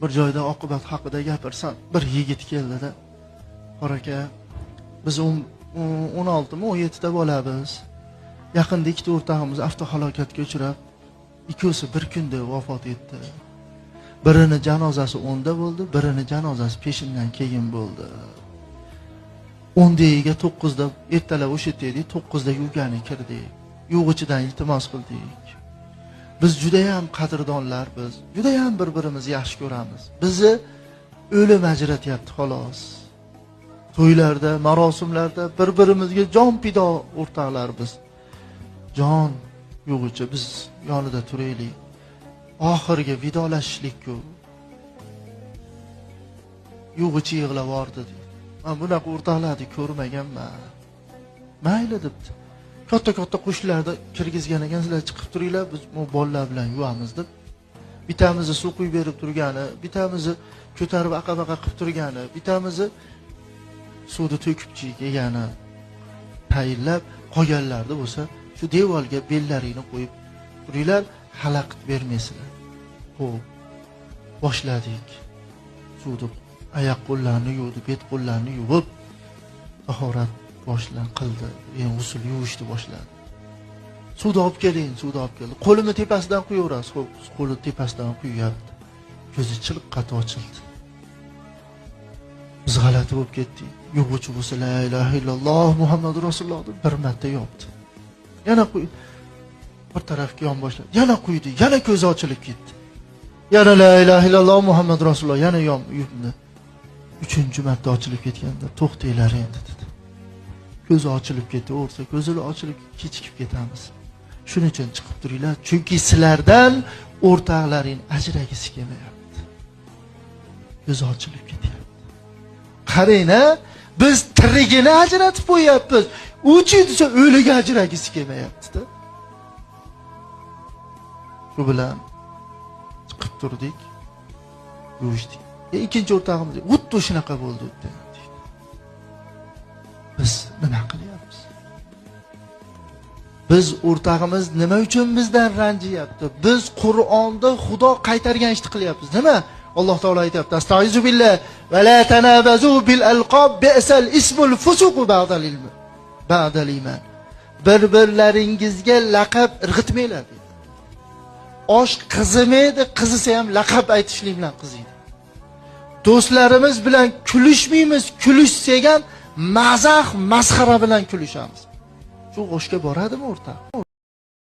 Bir joyda oqibat haqida gapirsam, bir yigit keldi-da. Qora aka, biz 16 mi 17 ta bo'lamiz. Yaqinda ikkita o'rtog'imiz avtohalokatga uchrab, ikkosi bir kunda vafot etdi. Birini janozasi 10da bo'ldi, birini janozasi peshindan keyin bo'ldi. 10dagiga 9da ertalab o'sha yerda 9da yuvgani kirdik. Yuvg'ichidan iltimos qildik. Biz juda ham qadrdonlar biz. Juda ham bir-birimizni yaxshi ko'ramiz. Bizni o'lim ajratyapti xolos. To'ylarda, marosimlarda bir-birimizga jon pido o'rtoqlar biz. Jon yo'g'ichi biz yonida turaylik. Oxirgi vidolashishlik-ku. Yo'g'ichi yig'lab yordi dedi. Men bunaqa o'rtoqlarni ko'rmaganman. Mayli debdi. Katta qo'shlarda kirgizgan ekan, sizlar chiqib turinglar, biz bolalar bilan yuvamiz deb. Bitamizni suv quyib berib turgani, bitamizni ko'tarib aqabaqa qilib turgani, bitamizni suvni to'kib yegani tayinlab qolganlarda bo'lsa, shu devorga bellaringni qo'yib turinglar, xalaqit bermaysizlar. Xo'p, boshladik. Suvni oyoq qo'llarni yuvdi, bet qo'llarni yuvib, tahorat boshlan qildi. G'usl yuvishni boshladi. Suvni olib keling, suvni olib keldi. Qo'limni tepasidan quyaverasiz. Xo'p, qo'li tepasidan quyapti. Ko'zi chiliqqat ochildi. Biz g'alati bo'lib ketdik. Yuvuvchi bo'lsa la ilaha illalloh Muhammadur Rasululloh deb bir marta yopdi. Yana quydi. Bir tarafga yon boshladi. Yana quydi. Yana ko'zi ochilib ketdi. Yana la ilaha illalloh Muhammadur Rasululloh yana yon yurdi. 3-marta ochilib ketganda to'xtanglar endi dedi. Ko'zi ochilib ketaversa, ko'zlar ochilib kechikib ketamiz. Shuning uchun chiqib turinglar, chunki sizlardan o'rtoqlaring ajragisi kelmayapti. Ko'zi ochilib ketyapti. Qarang-a, biz tirigini ajratib qo'yapmiz. Uchi desa o'liga ajragisi kelmayapti-da. Shu bilan chiqib turdik, yurishdik. Ikkinchi o'rtog'imiz xuddi shunaqa bo'ldi dedi. Biz nima qilyapmiz? Biz o'rtog'imiz nima uchun bizdan ranjiyapti? Biz Qur'onda Xudo qaytargan ishni qilyapmiz. Nima? Alloh taolo aytayapti: "Astag'izu billah va la tanabazu bil alqab bi'sal ismul fusuq ba'dal ilm." Ba'dal iman. Bir-birlaringizga laqab irg'itmanglar dedi. Osh qizimaydi, qizisa ham laqab aytishlik bilan qiziydi. Do'stlarimiz bilan kulishmaymiz, kulishsak ham mazah, masxara bilan kulishamiz. Shu oshga boradimi o'rtoq?